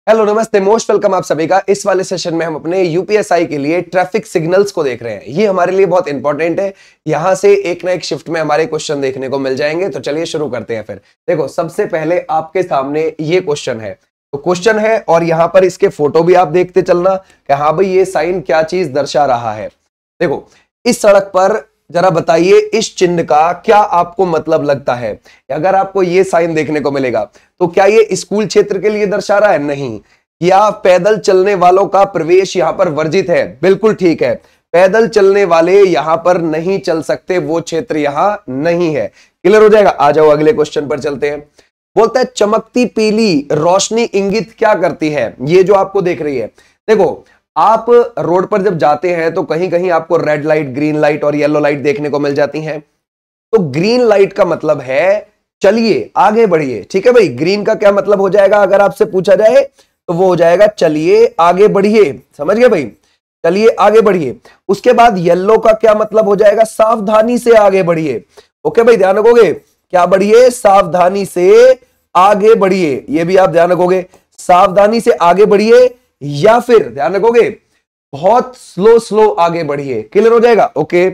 Hello नमस्ते, most welcome आप सभी का। इस वाले सेशन में हम अपने यूपीएसआई के लिए ट्रैफिक सिग्नल्स को देख रहे हैं। ये हमारे लिए बहुत इंपॉर्टेंट है। यहां से एक ना एक शिफ्ट में हमारे क्वेश्चन देखने को मिल जाएंगे। तो चलिए शुरू करते हैं। फिर देखो, सबसे पहले आपके सामने ये क्वेश्चन है। तो क्वेश्चन है और यहां पर इसके फोटो भी आप देखते चलना कि हाँ भाई ये साइन क्या चीज दर्शा रहा है। देखो, इस सड़क पर जरा बताइए इस चिन्ह का क्या आपको मतलब लगता है। अगर आपको ये साइन देखने को मिलेगा तो क्या ये स्कूल क्षेत्र के लिए दर्शा रहा है? नहीं। या पैदल चलने वालों का प्रवेश यहां पर वर्जित है? बिल्कुल ठीक है, पैदल चलने वाले यहां पर नहीं चल सकते, वो क्षेत्र यहां नहीं है। क्लियर हो जाएगा। आ जाओ अगले क्वेश्चन पर चलते हैं। बोलता है चमकती पीली रोशनी इंगित क्या करती है? ये जो आपको देख रही है, देखो आप रोड पर जब जाते हैं तो कहीं कहीं आपको रेड लाइट, ग्रीन लाइट और येलो लाइट देखने को मिल जाती हैं। तो ग्रीन लाइट का मतलब है चलिए आगे बढ़िए। ठीक है भाई, ग्रीन का क्या मतलब हो जाएगा अगर आपसे पूछा जाए तो वो हो जाएगा चलिए आगे बढ़िए। समझ गए भाई, चलिए आगे बढ़िए। उसके बाद येलो का क्या मतलब हो जाएगा? सावधानी से आगे बढ़िए। ओके भाई, ध्यान रखोगे, क्या बढ़िए? सावधानी से आगे बढ़िए। ये भी आप ध्यान रखोगे, सावधानी से आगे बढ़िए, या फिर ध्यान रखोगे बहुत स्लो स्लो आगे बढ़िए। क्लियर हो जाएगा। ओके,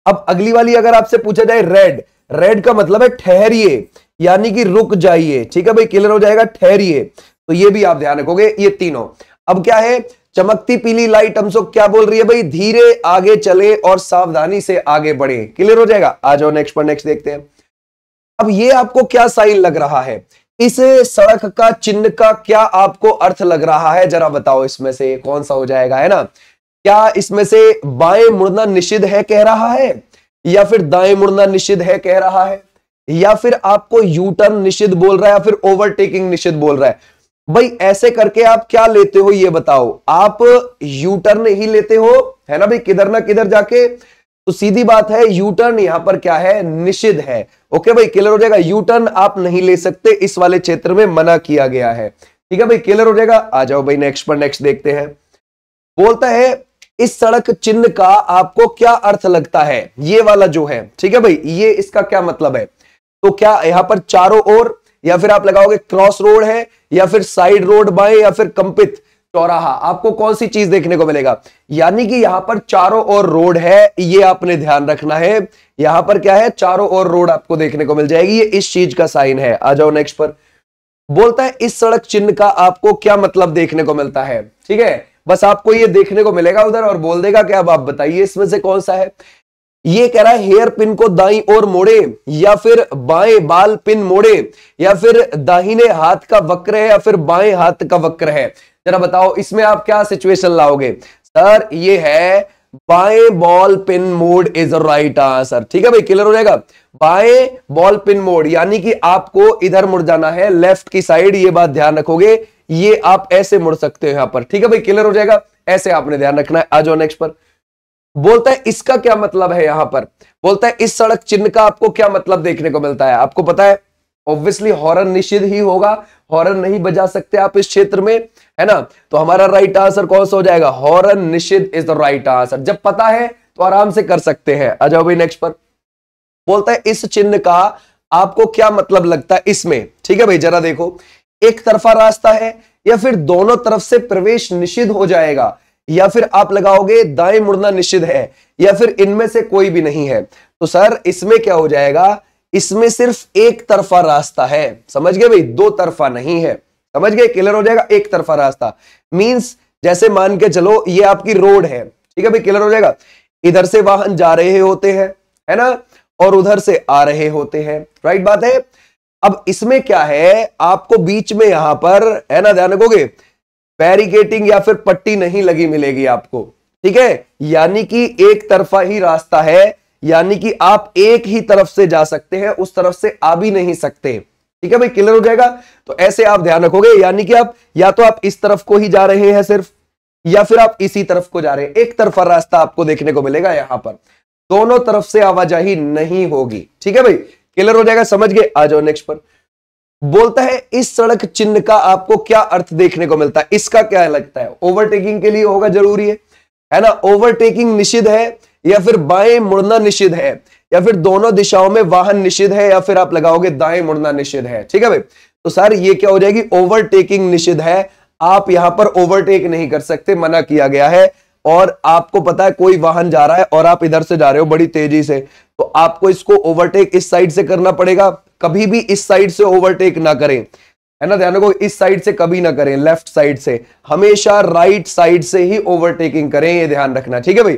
अब अगली वाली अगर आपसे पूछा जाए रेड, रेड का मतलब है ठहरिए, यानी कि रुक जाइए। ठीक है भाई, क्लियर हो जाएगा, ठहरिए। तो ये भी आप ध्यान रखोगे, ये तीनों। अब क्या है, चमकती पीली लाइट हमसे क्या बोल रही है भाई? धीरे आगे चले और सावधानी से आगे बढ़े। क्लियर हो जाएगा। आ जाओ नेक्स्ट पर, नेक्स्ट देखते हैं। अब ये आपको क्या साइन लग रहा है? इस सड़क का चिन्ह का क्या आपको अर्थ लग रहा है? जरा बताओ इसमें से कौन सा हो जाएगा, है ना? क्या इसमें से बाएं मुड़ना निषिद्ध है कह रहा है, या फिर दाएं मुड़ना निषिद्ध है कह रहा है, या फिर आपको यू टर्न निषिद्ध बोल रहा है, या फिर ओवरटेकिंग निषिद्ध बोल रहा है? भाई ऐसे करके आप क्या लेते हो ये बताओ। आप यू टर्न ही लेते हो, है ना भाई, किधर ना किधर जाके। तो सीधी बात है, यू टर्न यहां पर क्या है? निषिद्ध है। ओके भाई, क्लियर हो जाएगा। यू टर्न आप नहीं ले सकते, इस वाले क्षेत्र में मना किया गया है। ठीक है भाई, क्लियर हो जाएगा। आ जाओ भाई नेक्स्ट पर, नेक्स्ट देखते हैं। बोलता है इस सड़क चिन्ह का आपको क्या अर्थ लगता है? ये वाला जो है, ठीक है भाई, ये इसका क्या मतलब है? तो क्या यहां पर चारों ओर, या फिर आप लगाओगे क्रॉस रोड है, या फिर साइड रोड बाएं, या फिर कंपित चौराहा? आपको कौन सी चीज देखने को मिलेगा? यानी कि यहां पर चारों ओर रोड है, ये आपने ध्यान रखना है। यहां पर क्या है? चारों ओर रोड आपको देखने को मिल जाएगी। ये इस चीज का साइन है। आ जाओ नेक्स्ट पर। बोलता है इस सड़क चिन्ह का आपको क्या मतलब देखने को मिलता है? ठीक है, बस आपको ये देखने को मिलेगा उधर और बोल देगा कि अब आप बताइए इसमें से कौन सा है। ये कह रहा है हेयर पिन को दाईं ओर मोड़े, या फिर बाएं बाल पिन मोड़े, या फिर दाहिने हाथ का वक्र है, या फिर बाएं हाथ का वक्र है। जरा बताओ इसमें आप क्या सिचुएशन लाओगे? सर ये है बाएं ball pin mode is right answer. ठीक है भाई, क्लियर हो जाएगा। बाएं बॉल पिन मोड यानी कि आपको इधर मुड़ जाना है, लेफ्ट की साइड। ये बात ध्यान रखोगे, ये आप ऐसे मुड़ सकते हो यहां पर। ठीक है भाई, क्लियर हो जाएगा। ऐसे आपने ध्यान रखना है। आ जाओ नेक्स्ट पर। बोलता है इसका क्या मतलब है? यहां पर बोलता है इस सड़क चिन्ह का आपको क्या मतलब देखने को मिलता है? आपको पता है ऑब्वियसली हॉर्न निषिद्ध ही होगा, हॉर्न नहीं बजा सकते आप इस क्षेत्र में, है ना? तो हमारा राइट आंसर कौन सा हो जाएगा? हॉर्न निषिद्ध इज द राइट आंसर। जब पता है तो आराम से कर सकते हैं। आ जाओ भाई नेक्स्ट पर। बोलता है इस चिन्ह का आपको क्या मतलब लगता है इसमें? ठीक है भाई, जरा देखो, एक तरफा रास्ता है, या फिर दोनों तरफ से प्रवेश निषिद्ध हो जाएगा, या फिर आप लगाओगे दाएं मुड़ना निषिद्ध है, या फिर इनमें से कोई भी नहीं है। तो सर इसमें क्या हो जाएगा? इसमें सिर्फ एक तरफा रास्ता है। समझ गए भाई, दो तरफा नहीं है। समझ गए, क्लियर हो जाएगा। एक तरफा रास्ता मींस जैसे मान के चलो ये आपकी रोड है, ठीक है भाई, क्लियर हो जाएगा। इधर से वाहन जा रहे होते हैं, है ना, और उधर से आ रहे होते हैं। राइट बात है। अब इसमें क्या है, आपको बीच में यहां पर, है ना, ध्यान रखोगे, बैरिकेटिंग या फिर पट्टी नहीं लगी मिलेगी आपको। ठीक है, यानी कि एक तरफा ही रास्ता है, यानी कि आप एक ही तरफ से जा सकते हैं, उस तरफ से आ भी नहीं सकते। ठीक है भाई, क्लियर हो जाएगा। तो ऐसे आप ध्यान रखोगे, यानी कि आप या तो आप इस तरफ को ही जा रहे हैं सिर्फ, या फिर आप इसी तरफ को जा रहे हैं। एक तरफा रास्ता आपको देखने को मिलेगा यहां पर, दोनों तरफ से आवाजाही नहीं होगी। ठीक है भाई, क्लियर हो जाएगा, समझ गए। आ जाओ नेक्स्ट पर। बोलता है इस सड़क चिन्ह का आपको क्या अर्थ देखने को मिलता है? इसका क्या लगता है? ओवरटेकिंग के लिए होगा, जरूरी है ना? ओवरटेकिंग निषिद्ध है, या फिर बाएं मुड़ना निषिद्ध है, या फिर दोनों दिशाओं में वाहन निषिद्ध है, या फिर आप लगाओगे दाएं मुड़ना निषिद्ध है। ठीक है भाई, तो सर ये क्या हो जाएगी? ओवरटेकिंग निषिद्ध है। आप यहां पर ओवरटेक नहीं कर सकते, मना किया गया है। और आपको पता है कोई वाहन जा रहा है और आप इधर से जा रहे हो बड़ी तेजी से, तो आपको इसको ओवरटेक इस साइड से करना पड़ेगा। कभी भी इस साइड से ओवरटेक ना करें, है ना, ध्यान रखो, इस साइड से कभी ना करें, लेफ्ट साइड से, हमेशा राइट साइड से ही ओवरटेकिंग करें, ये ध्यान रखना, ठीक है भाई।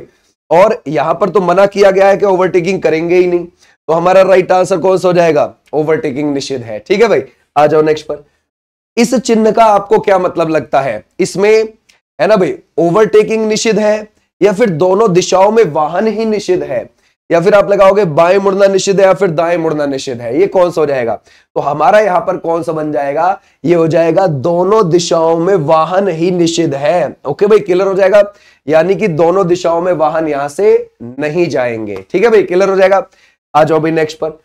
और यहां पर तो मना किया गया है कि ओवरटेकिंग करेंगे ही नहीं, तो हमारा राइट आंसर कौन सा हो जाएगा, ओवरटेकिंग निषिद्ध है, ठीक है भाई। आ जाओ नेक्स्ट पर। इस चिन्ह का आपको क्या मतलब लगता है, इसमें, है ना भाई, ओवरटेकिंग निषिद्ध है या फिर दोनों दिशाओं में वाहन ही निषिद्ध है, या फिर आप लगाओगे बाएं मुड़ना निषिद्ध है या फिर दाएं मुड़ना निषिद्ध है, ये कौन सा हो जाएगा। तो हमारा यहां पर कौन सा बन जाएगा, ये हो जाएगा दोनों दिशाओं में वाहन ही निषिद्ध है। ओके भाई, क्लियर हो जाएगा, यानी कि दोनों दिशाओं में वाहन यहां से नहीं जाएंगे, ठीक है भाई, क्लियर हो जाएगा। आ जाओ भाई नेक्स्ट पर।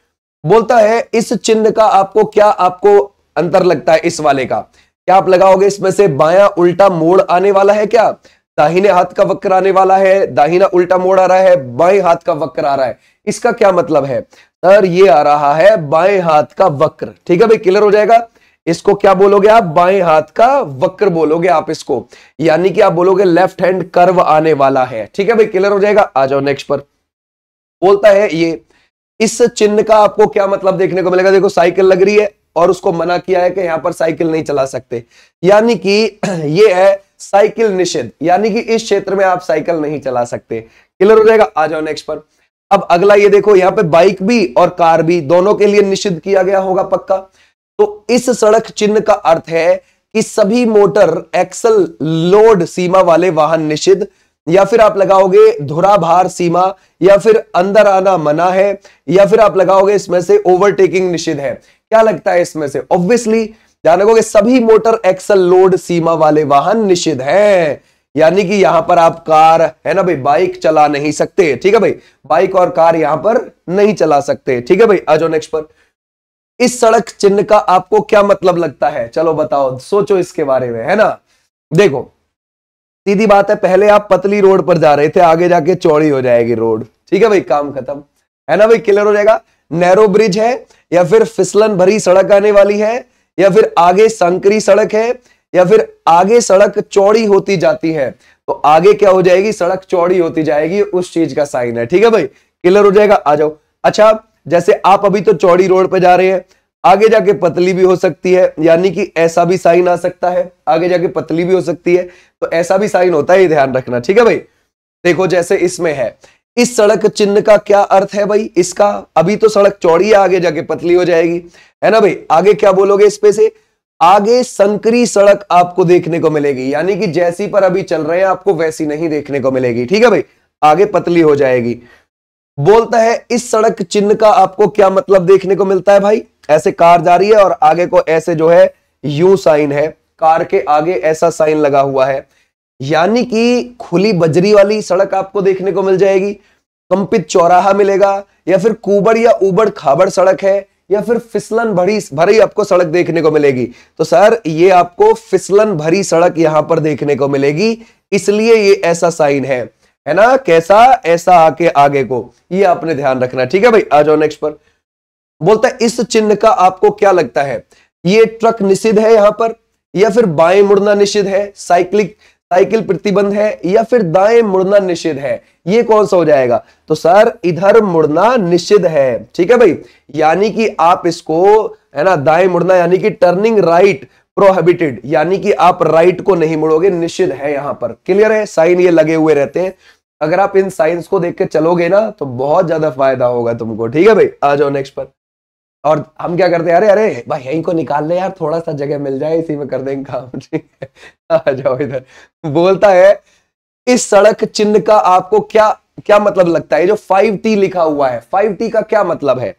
बोलता है इस चिन्ह का आपको क्या, आपको अंतर लगता है इस वाले का, क्या आप लगाओगे इसमें से बायां उल्टा मोड़ आने वाला है क्या, दाहिने हाथ का वक्र आने वाला है, दाहिना उल्टा मोड़ आ रहा है, बाएं हाथ का वक्र आ रहा है, इसका क्या मतलब है सर, ये आ रहा है बाएं हाथ का वक्र, ठीक है भाई, क्लियर हो जाएगा। इसको क्या बोलोगे आप, बाएं हाथ का वक्र बोलोगे आप इसको, यानी कि आप बोलोगे लेफ्ट हैंड कर्व आने वाला है, ठीक है भाई, क्लियर हो जाएगा। आ जाओ नेक्स्ट पर। बोलता है ये इस चिन्ह का आपको क्या मतलब देखने को मिलेगा, देखो साइकिल लग रही है और उसको मना किया है कि यहां पर साइकिल नहीं चला सकते, यानी कि ये है साइकिल निषिद्ध, यानी कि इस क्षेत्र में आप साइकिल नहीं चला सकते, क्लियर हो जाएगा। आ जाओ नेक्स्ट पर। अब अगला ये देखो, यहां पे बाइक भी और कार भी दोनों के लिए निषिद्ध किया गया होगा पक्का। तो इस सड़क चिन्ह का अर्थ है कि सभी मोटर एक्सल लोड सीमा वाले वाहन निषिद्ध, या फिर आप लगाओगे धुराभार सीमा, या फिर अंदर आना मना है, या फिर आप लगाओगे इसमें से ओवरटेकिंग निषिद्ध है। क्या लगता है इसमें से, ऑब्वियसली ध्यान रखोगे सभी मोटर एक्सल लोड सीमा वाले वाहन निषिद्ध हैं, यानी कि यहां पर आप कार, है ना भाई, बाइक चला नहीं सकते, ठीक है भाई, बाइक और कार यहां पर नहीं चला सकते, ठीक है भाई। आ जाओ नेक्स्ट पर। इस सड़क चिन्ह का आपको क्या मतलब लगता है, चलो बताओ, सोचो इसके बारे में, है ना। देखो सीधी बात है, पहले आप पतली रोड पर जा रहे थे, आगे जाके चौड़ी हो जाएगी रोड, ठीक है भाई, काम खत्म, है ना भाई, क्लियर हो जाएगा। नैरो ब्रिज है या फिर फिसलन भरी सड़क आने वाली है, या फिर आगे संकरी सड़क है, या फिर आगे सड़क चौड़ी होती जाती है, तो आगे क्या हो जाएगी, सड़क चौड़ी होती जाएगी, उस चीज का साइन है, ठीक है भाई, क्लियर हो जाएगा। आ जाओ। अच्छा, जैसे आप अभी तो चौड़ी रोड पे जा रहे हैं, आगे जाके पतली भी हो सकती है, यानी कि ऐसा भी साइन आ सकता है, आगे जाके पतली भी हो सकती है, तो ऐसा भी साइन होता है, ये ध्यान रखना, ठीक है भाई। देखो जैसे इसमें है, इस सड़क चिन्ह का क्या अर्थ है भाई, इसका अभी तो सड़क चौड़ी है, आगे जाके पतली हो जाएगी, है ना भाई। आगे क्या बोलोगे इस पे से, आगे संकरी सड़क आपको देखने को मिलेगी, यानी कि जैसी पर अभी चल रहे हैं आपको वैसी नहीं देखने को मिलेगी, ठीक है भाई, आगे पतली हो जाएगी। बोलता है इस सड़क चिन्ह का आपको क्या मतलब देखने को मिलता है भाई, ऐसे कार जा रही है और आगे को ऐसे जो है यू साइन है, कार के आगे ऐसा साइन लगा हुआ है, यानी कि खुली बजरी वाली सड़क आपको देखने को मिल जाएगी, कंपित चौराहा मिलेगा, या फिर कुबड़ या उबड़ खाबड़ सड़क है, या फिर फिसलन भरी आपको सड़क देखने को मिलेगी। तो सर ये आपको फिसलन भरी सड़क यहां पर देखने को मिलेगी, इसलिए ये ऐसा साइन है ना, कैसा, ऐसा आके आगे को, ये आपने ध्यान रखना, ठीक है भाई। आ जाओ नेक्स्ट पर। बोलता है इस चिन्ह का आपको क्या लगता है, ये ट्रक निषिद्ध है यहां पर, या फिर बाएं मुड़ना निषिद्ध है, साइकिल प्रतिबंध है, या फिर दाएं मुड़ना निषिद्ध है, ये कौन सा हो जाएगा। तो सर इधर मुड़ना निषिद्ध है, ठीक है भाई, यानी कि आप इसको, है ना, दाएं मुड़ना यानी कि टर्निंग राइट प्रोहिबिटेड, यानी कि आप राइट को नहीं मुड़ोगे, निषिद्ध है यहां पर, क्लियर है, साइन ये लगे हुए रहते हैं, अगर आप इन साइंस को देख के चलोगे ना तो बहुत ज्यादा फायदा होगा तुमको, ठीक है भाई। आ जाओ नेक्स्ट पर। और हम क्या करते हैं, अरे अरे भाई यहीं को निकाल ले यार, थोड़ा सा जगह मिल जाए, इसी में कर देंगे काम, ठीक है। आ जाओ इधर। बोलता है इस सड़क चिन्ह का आपको क्या क्या मतलब लगता है, जो 5T लिखा हुआ है, 5T का क्या मतलब है,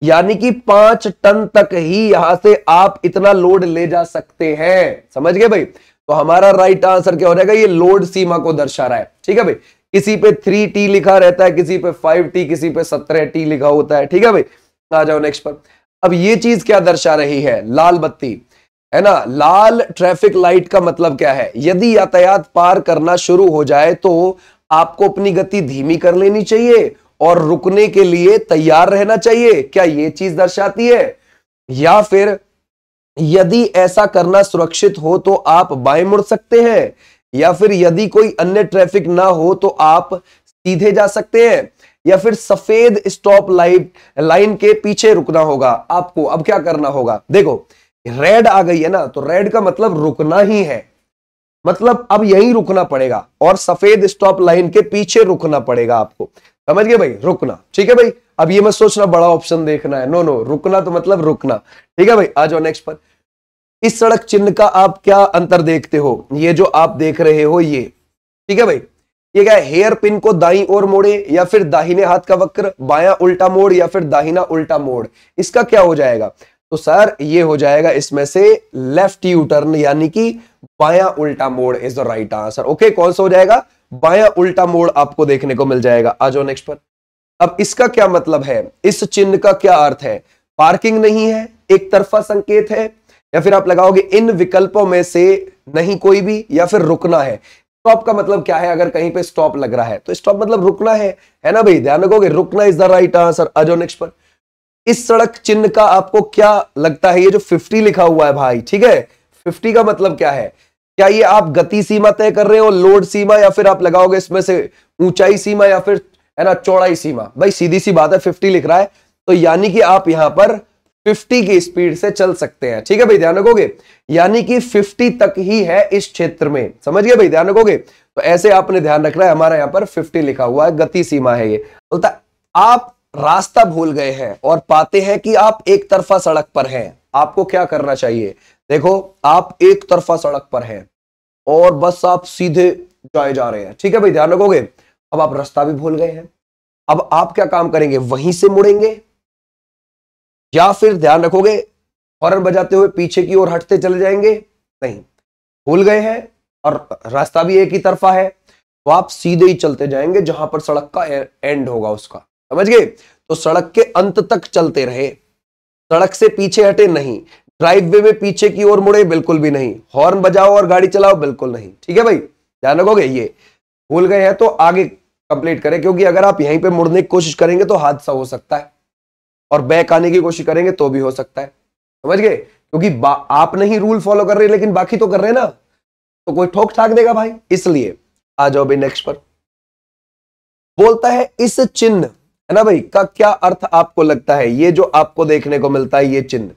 यानी कि 5 टन तक ही यहां से आप इतना लोड ले जा सकते हैं, समझ गए भाई। तो हमारा राइट आंसर क्या हो जाएगा, ये लोड सीमा को दर्शा रहा है, ठीक है भाई। किसी पे 3T लिखा रहता है, किसी पे 5T, किसी पे 17T लिखा होता है, ठीक है भाई। आ जाओ नेक्स्ट पर। अब ये चीज क्या दर्शा रही है, लाल बत्ती, है ना, लाल ट्रैफिक लाइट का मतलब क्या है, यदि यातायात पार करना शुरू हो जाए तो आपको अपनी गति धीमी कर लेनी चाहिए और रुकने के लिए तैयार रहना चाहिए, क्या ये चीज दर्शाती है, या फिर यदि ऐसा करना सुरक्षित हो तो आप बाएं मुड़ सकते हैं, या फिर यदि कोई अन्य ट्रैफिक ना हो तो आप सीधे जा सकते हैं, या फिर सफेद स्टॉप लाइन के पीछे रुकना होगा आपको। अब क्या करना होगा, देखो रेड आ गई है ना, तो रेड का मतलब रुकना ही है, मतलब अब यहीं रुकना पड़ेगा, और सफेद स्टॉप लाइन के पीछे रुकना पड़ेगा आपको। समझ गए भाई, रुकना। ठीक है भाई, अब ये मत सोचना बड़ा ऑप्शन देखना है, नो नो, रुकना तो मतलब रुकना। ठीक है भाई, आ जाओ नेक्स्ट पर। इस सड़क चिन्ह का आप क्या अंतर देखते हो, ये जो आप देख रहे हो ये, ठीक है भाई, ये क्या है, हेयर पिन को दाईं ओर मोड़े, या फिर दाहिने हाथ का वक्र, बायां उल्टा मोड़, या फिर दाहिना उल्टा मोड़, इसका क्या हो जाएगा? तो सर ये हो जाएगा इसमें से लेफ्ट यू टर्न, यानी कि बायां उल्टा मोड़ is the right answer. Okay, कौन सा हो जाएगा? बायां उल्टा मोड़ आपको देखने को मिल जाएगा। आ जाओ नेक्स्ट पर। अब इसका क्या मतलब है, इस चिन्ह का क्या अर्थ है? पार्किंग नहीं है, एक तरफा संकेत है, या फिर आप लगाओगे इन विकल्पों में से नहीं कोई भी, या फिर रुकना है। स्टॉप का मतलब क्या है? अगर कहीं पे स्टॉप लग रहा है तो स्टॉप मतलब रुकना है ना भाई, ध्यान रखोगे, रुकना इज द राइट आंसर। आ जाओ नेक्स्ट पर। इस सड़क चिन्ह का आपको क्या लगता है, ये जो 50 लिखा हुआ है भाई, ठीक है, 50 का मतलब क्या है? क्या ये आप गति सीमा तय कर रहे हो, लोड सीमा, या फिर आप लगाओगे इसमें से ऊंचाई सीमा, या फिर है ना चौड़ाई सीमा? भाई सीधी सी बात है, 50 लिख रहा है तो यानी कि आप यहां पर 50 की स्पीड से चल सकते हैं। ठीक है भाई, ध्यान रखोगे, यानी कि 50 तक ही है इस क्षेत्र में। समझ गए भाई, ध्यान रखोगे, तो ऐसे आपने ध्यान रखना है। हमारा यहां पर 50 लिखा हुआ है, गति सीमा है ये। बोलता आप रास्ता भूल गए हैं और पाते हैं कि आप एक तरफा सड़क पर हैं। आपको क्या करना चाहिए? देखो, आप एक तरफा सड़क पर हैं और बस आप सीधे जाए जा रहे हैं। ठीक है भाई, ध्यान रखोगे। अब आप रास्ता भी भूल गए हैं, अब आप क्या काम करेंगे? वहीं से मुड़ेंगे, या फिर ध्यान रखोगे हॉर्न बजाते हुए पीछे की ओर हटते चले जाएंगे? नहीं, भूल गए हैं और रास्ता भी एक ही तरफा है, तो आप सीधे ही चलते जाएंगे जहां पर सड़क का एंड होगा उसका। समझ गए? तो सड़क के अंत तक चलते रहे, सड़क से पीछे हटे नहीं, ड्राइववे में पीछे की ओर मुड़े बिल्कुल भी नहीं, हॉर्न बजाओ और गाड़ी चलाओ बिल्कुल नहीं। ठीक है भाई, ध्यान रखोगे। ये भूल गए हैं तो आगे कंप्लीट करें, क्योंकि अगर आप यहीं पे मुड़ने की कोशिश करेंगे तो हादसा हो सकता है, और बैक आने की कोशिश करेंगे तो भी हो सकता है। समझ गए? क्योंकि आप नहीं रूल फॉलो कर रहे, लेकिन बाकी तो कर रहे हैं ना, तो कोई ठोक ठाक देगा भाई, इसलिए। आ जाओ भाई नेक्स्ट पर। बोलता है इस चिन्ह, है ना भाई, का क्या अर्थ आपको लगता है? ये जो आपको देखने को मिलता है ये चिन्ह,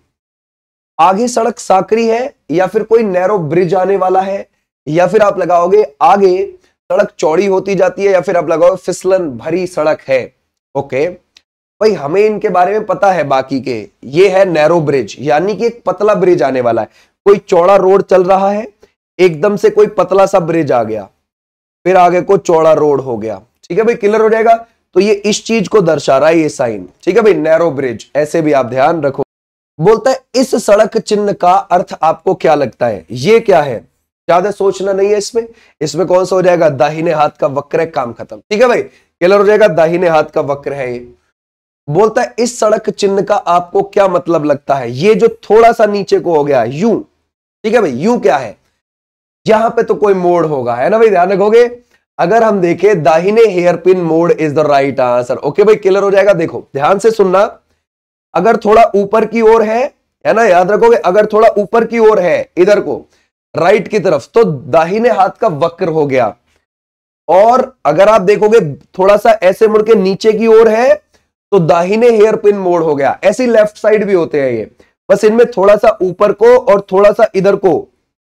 आगे सड़क साकरी है, या फिर कोई नैरो ब्रिज आने वाला है, या फिर आप लगाओगे आगे सड़क चौड़ी होती जाती है, या फिर आप लगाओगे फिसलन भरी सड़क है। ओके भाई, हमें इनके बारे में पता है बाकी के। ये है नैरो ब्रिज, यानी कि एक पतला ब्रिज आने वाला है। कोई चौड़ा रोड चल रहा है, एकदम से कोई पतला सा ब्रिज आ गया, फिर आगे को चौड़ा रोड हो गया। ठीक है भाई, क्लियर हो जाएगा। तो ये इस चीज को दर्शा रहा है ये साइन। ठीक है भाई, नैरो ब्रिज, ऐसे भी आप ध्यान रखो। बोलता है इस सड़क चिन्ह का अर्थ आपको क्या लगता है? ये क्या है? ज्यादा सोचना नहीं है इसमें। इसमें कौन सा हो जाएगा? दाहिने हाथ का वक्र है, काम खत्म। ठीक है भाई, क्लियर हो जाएगा, दाहिने हाथ का वक्र है ये। बोलता है इस सड़क चिन्ह का आपको क्या मतलब लगता है? ये जो थोड़ा सा नीचे को हो गया यू, ठीक है भाई, यू क्या है? यहां पे तो कोई मोड़ होगा, है ना भाई, ध्यान रखोगे। अगर हम देखें, दाहिने हेयर पिन मोड़ is the right answer. Okay भाई, क्लियर हो जाएगा। देखो ध्यान से सुनना, अगर थोड़ा ऊपर की ओर है ना, याद रखोगे, अगर थोड़ा ऊपर की ओर है इधर को राइट की तरफ, तो दाहिने हाथ का वक्र हो गया। और अगर आप देखोगे थोड़ा सा ऐसे मुड़ के नीचे की ओर है, तो दाहिने हेयर पिन मोड़ हो गया। ऐसे लेफ्ट साइड भी होते हैं ये, बस इनमें थोड़ा सा ऊपर को और थोड़ा सा इधर को,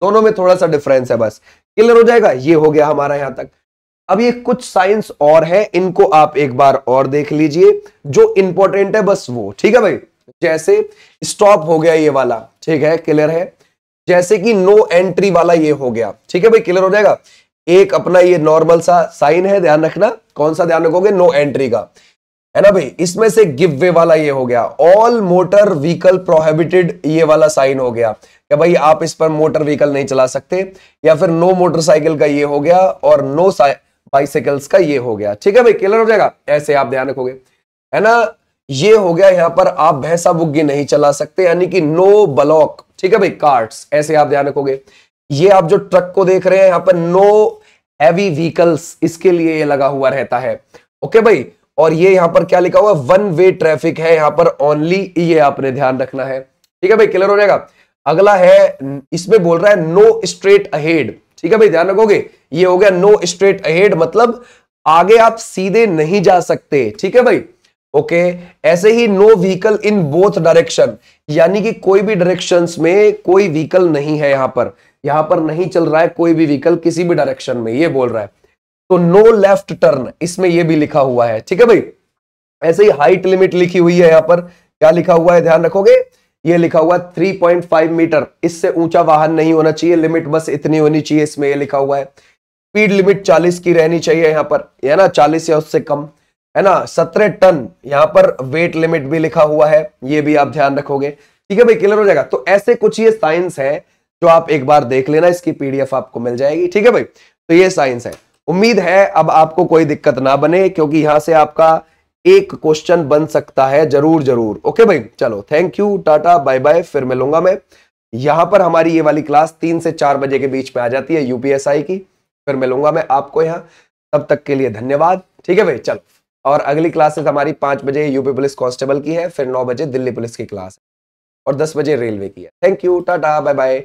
दोनों में थोड़ा सा डिफरेंस है बस। क्लियर हो जाएगा। ये हो गया हमारा यहां तक। अब ये कुछ साइंस और है, इनको आप एक बार और देख लीजिए, जो इंपॉर्टेंट है बस वो। ठीक है भाई, जैसे स्टॉप हो गया ये वाला, ठीक है, क्लियर है। जैसे कि नो एंट्री वाला ये हो गया। ठीक है भाई, क्लियर हो जाएगा। एक अपना ये नॉर्मल सा साइन है, ध्यान रखना। कौन सा ध्यान रखोगे? नो एंट्री का, है ना भाई। इसमें से गिव वे वाला ये हो गया। ऑल मोटर व्हीकल प्रोहिबिटेड, ये वाला साइन हो गया कि भाई आप इस पर मोटर व्हीकल नहीं चला सकते। या फिर नो मोटरसाइकिल का ये हो गया, और नो बाइसाइकिल्स का ये हो गया। ठीक है भाई, क्लियर हो जाएगा। ऐसे आप ध्यान रखोगे, है ना। ये हो गया यहां पर आप भैंसा बुग्गी नहीं चला सकते, यानी कि नो ब्लॉक। ठीक है भाई, कार्ट्स, ऐसे आप ध्यान रखोगे। ये आप जो ट्रक को देख रहे हैं यहां पर नो हैवी व्हीकल्स, इसके लिए ये लगा हुआ रहता है। ओके भाई, और ये यहां पर क्या लिखा हुआ है? वन वे ट्रैफिक है यहां पर ओनली, ये आपने ध्यान रखना है। ठीक है भाई, क्लियर हो जाएगा। अगला है, इसमें बोल रहा है नो स्ट्रेट अहेड। ठीक है भाई, ध्यान रखोगे, ये हो गया नो स्ट्रेट अहेड, मतलब आगे आप सीधे नहीं जा सकते। ठीक है भाई, ओके। ऐसे ही no vehicle in both direction, यानी कि कोई भी डायरेक्शंस में कोई व्हीकल नहीं है, यहां पर नहीं चल रहा है कोई भी व्हीकल किसी भी डायरेक्शन में, ये बोल रहा है। तो नो लेफ्ट टर्न, इसमें ये भी लिखा हुआ है। ठीक है भाई, ऐसे ही हाइट लिमिट लिखी हुई है, यहां पर क्या लिखा हुआ है ध्यान रखोगे, ये लिखा हुआ 3.5 मीटर, इससे ऊंचा वाहन नहीं होना चाहिए, लिमिट बस इतनी होनी चाहिए, इसमें ये लिखा हुआ है। स्पीड लिमिट 40 की रहनी चाहिए यहां पर, है ना, 40 या उससे कम, है ना। 17 टन यहां पर वेट लिमिट भी लिखा हुआ है, ये भी आप ध्यान रखोगे। ठीक है भाई, क्लियर हो जाएगा। तो ऐसे कुछ ये साइंस है जो आप एक बार देख लेना, इसकी पीडीएफ आपको मिल जाएगी। ठीक है भाई, तो ये साइंस है। उम्मीद है अब आपको कोई दिक्कत ना बने, क्योंकि यहां से आपका एक क्वेश्चन बन सकता है जरूर जरूर। ओके भाई, चलो thank you, tata bye bye, फिर मिलूंगा मैं। यहां पर हमारी ये वाली क्लास 3 से 4 बजे के बीच में आ जाती है यूपीएसआई की, फिर मिलूंगा मैं आपको यहां। तब तक के लिए धन्यवाद। ठीक है भाई, चलो। और अगली क्लासेस हमारी 5 बजे यूपी पुलिस कांस्टेबल की है, फिर 9 बजे दिल्ली पुलिस की क्लास है, और 10 बजे रेलवे की है। Thank you, tata bye bye.